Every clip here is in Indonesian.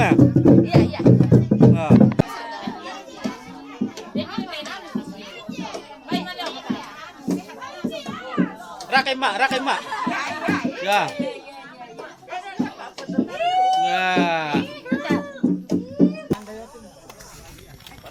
ya? Iya, iya. Nah. Rakai mak. Ya. Ya.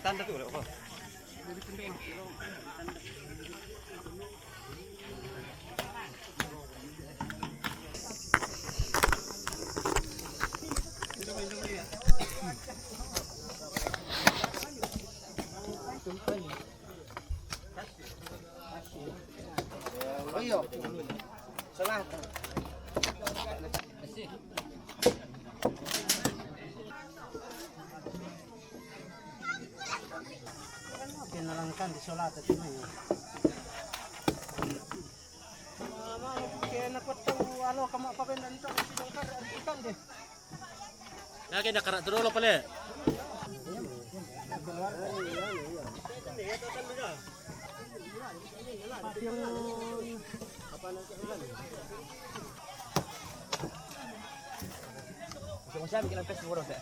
Tanda tuh. Ayo. Salah. Pinalangkan di solat at ini. Kaya nakotang ano kamo pa ben dito si doktor ikan deh. Lagi nak karak dulu pala. Kung sabi kilang pes muro sa.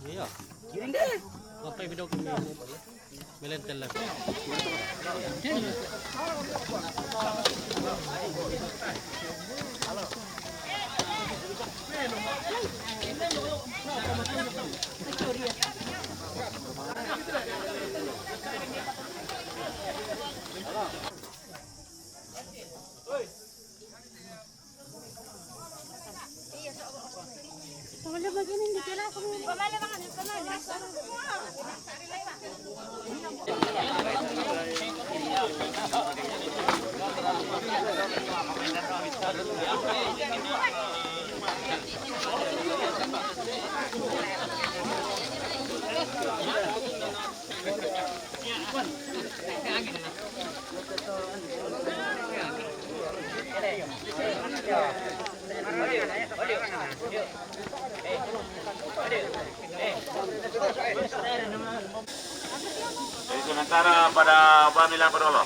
Iya. Kiring deh. Apa yang bidok ini? Melentel lah. Kalau begini dikira aku pemala banget, pemala. Jadi sementara pada Bamila Berolo.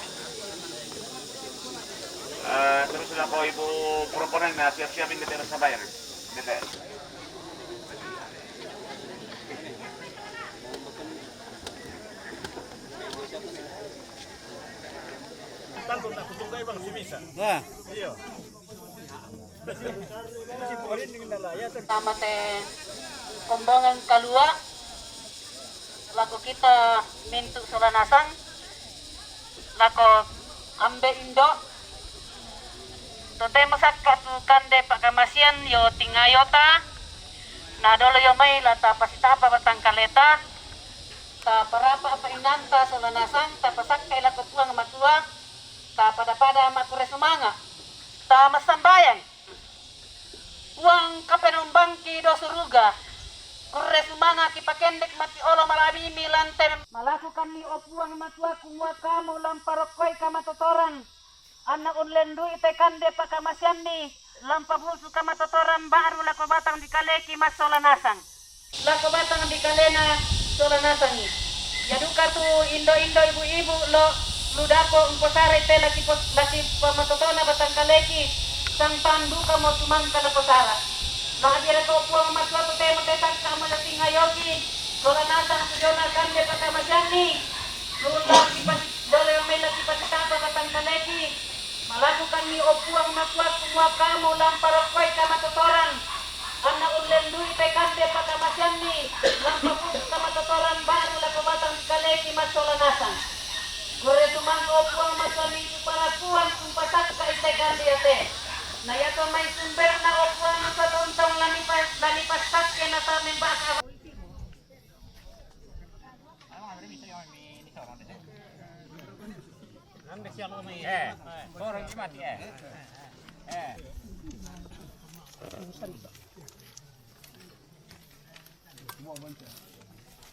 Terus ako ibu proponen na siap-siapin DPR sa bayan. DPR. Tangkol na kutungkay bang simisa. Wah. Iyo. Si Porin ning nalaya Sama teh Kombangan Kalua lako kita mintu solanasang lako ambe indo tote masakka tu kande pakamasian yo tingayota na dolo yo may lata pasitapa batang kaleta ta parapa apa inanta solanasang ta pasakka lako puang matua ta pada makure sumanga ta masambayang uang kapenumbangki do suruga kurre sumanga kipakendek mati olo malabi milanten malakukan ni opuang matua kumwa kamu lamparokoi kamatotoran anak unlendu ite kande pakamasyanni lampabusu kamatotoran baru lako batang dikaleki mas solanasang lako batang dikalena solanasangi yaduka tu indo-indo ibu-ibu lo ludapo umposare te laki pamatotona batang kaleki sang pandu kamo tumang kalaposara Mahadira ko po ang matwa to tayo magkatang sama na tingayogi. Lola nasa ang sujona kande patamasyani. Lola kipas dole yung may laki patitapa katang kaleki. Malakukan ni opo ang matwa kumwa kamo lamparokway kamatotoran. Ang naunlendu itay kande patamasyani. Lampapus kamatotoran baru lakobatang kaleki masolanasan. Gore tumang opo ang matwa ni uparapuan kumpasak ka itay kande ate. Na yato may sumber na opuan sa tuntong lanipas ke na sa mimbaka. Orang gimana ya?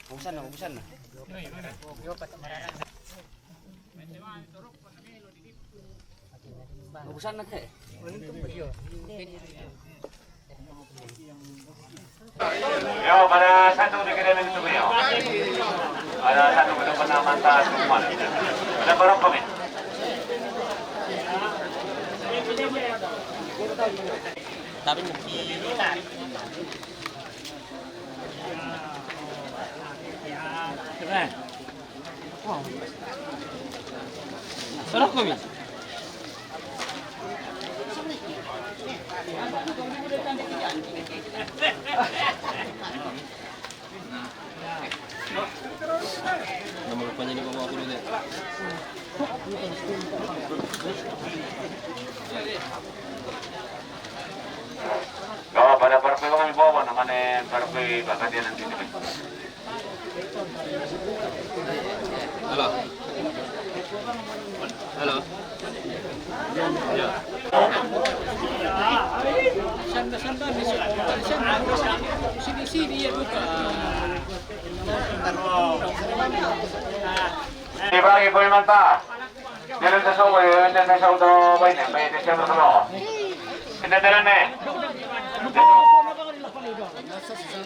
Ubusan na. Ubusan na kay. Yo, pada satu dikirim itu beliau. Ada satu benar-benar mantap semua. Ada berapa komen? Tapi Sarap kami. Nama rupanya ini bawa aku dulu. Kalau pada parpe kami bawa namanya parpe bakal dia nanti. Halo. Halo. Ya. Sini ya buka. Dibagi poin mantap. Jalan ke Solo, jalan ke Solo, baik nih, siapa dulu? Kita jalan nih.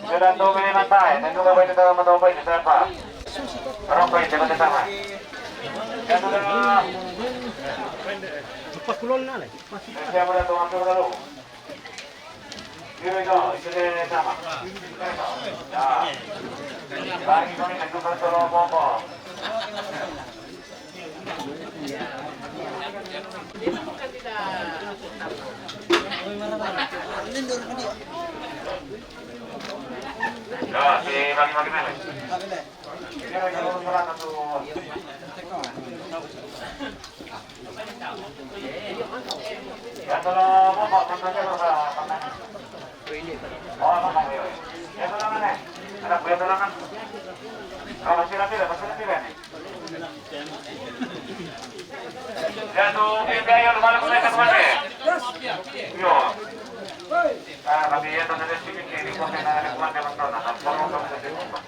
Jalan tuh ini mantap, dan juga baik kita mau baik di sana. Orang baik jalan ke sana. Jalan dulu. Pakulon na lang. Siapa datang ambil dulu. Here we go, ini sama. Ya. Bagi kami tentu ke Solo Bombo. Ya, si bagi-bagi mana? Ini lagi urusan satu. Ya, kalau mau kontaknya berapa? Oh, mana? Ya, kalau mana? Ada buaya tulangan. Kalau masih rapi nih. Ya tuh, kita yang malam mereka kemana? Yo. Tapi ya tuh nanti sih kiri kota nanti kemana mentor, nanti kalau kamu sudah jumpa.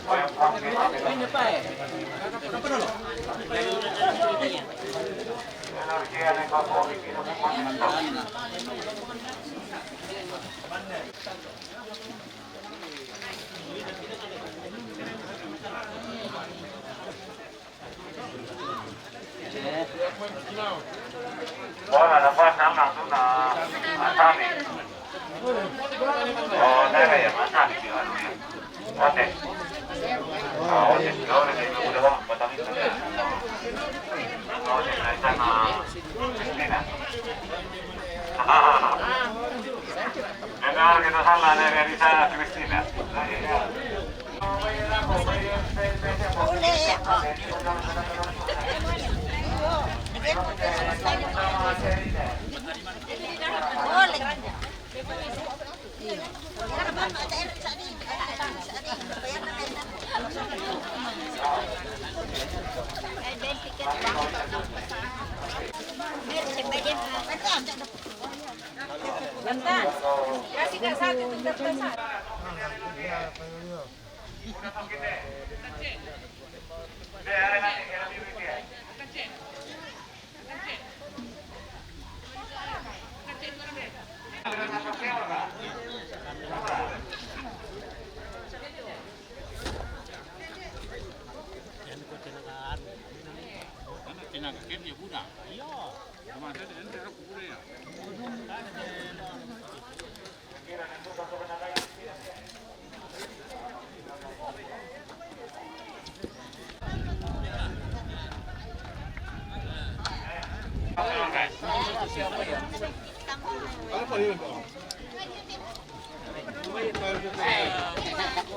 Oh yang pakai. Ini apa ya? Apa dulu? Energi yang kau pakai itu bukan mentor. Oh, nafas langsung na masabi. Oh, naga ya masabi di ano ya. Oke. Oh, oke. Kalau ini udah bang, batangin saja. Oh, ini sana Kristina. Dengar kita sama dari sana Kristina. Kasih ke satu untuk besar.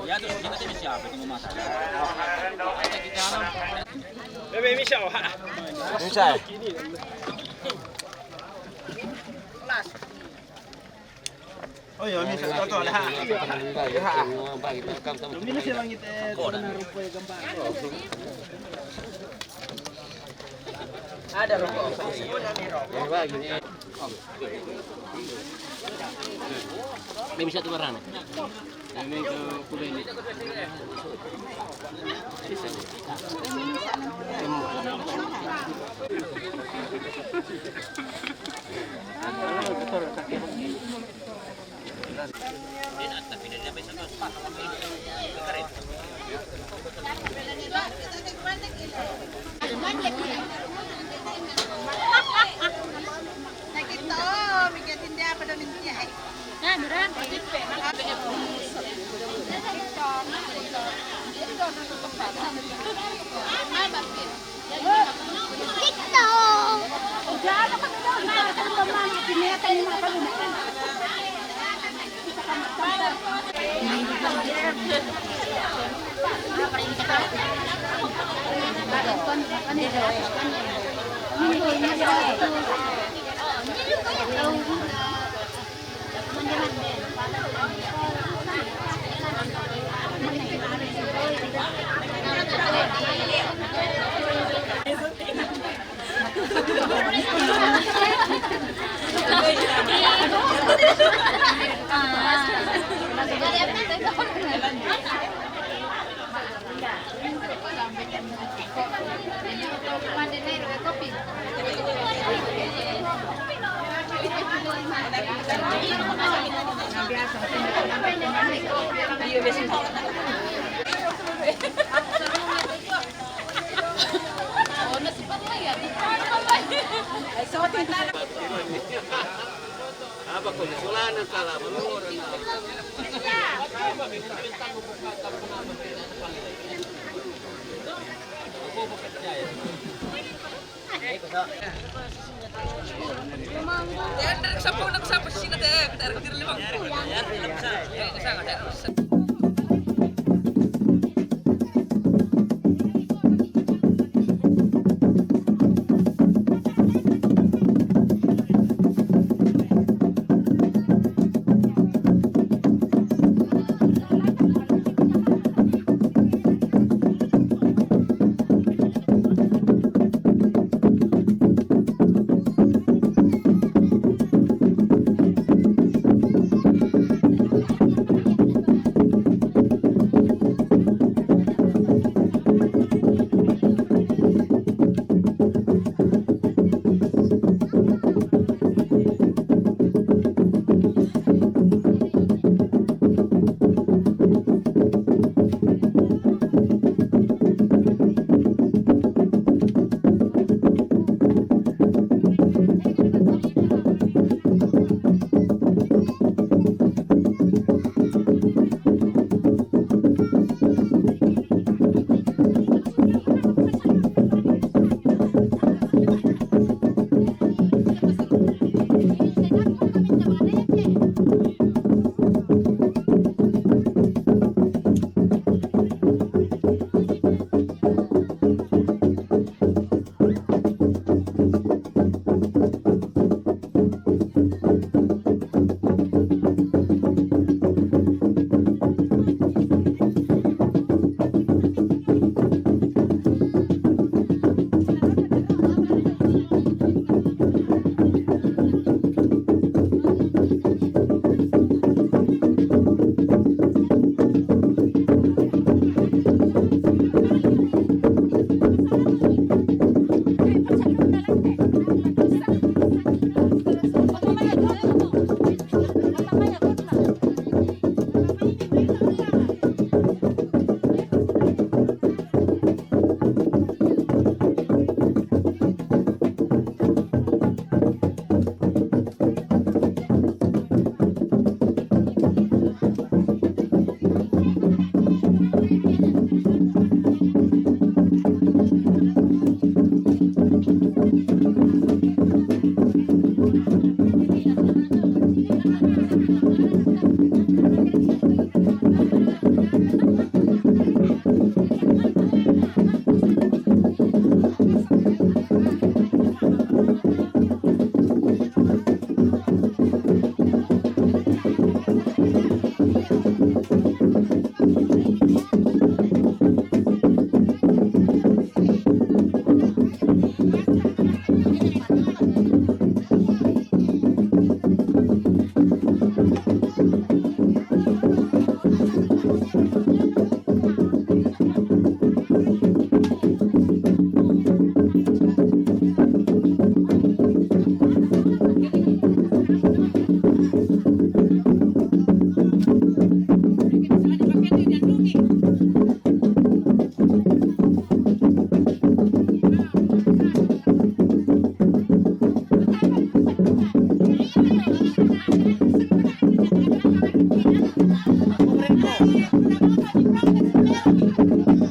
Ya terus kita jadi siapa yang memasak? Bebe Misha, Bisa. oh iya Misha, toto lah. Bagi kam sama. Ini siya langit na rupo yung gambar. Ada ruko. Yang bagi ni. May bisa tu barang. May ko kulay ni. Nakita, bigyan din dia pa daw niya. Apa kung sulanan kala manuoran na. Una nota di Frontex, vero?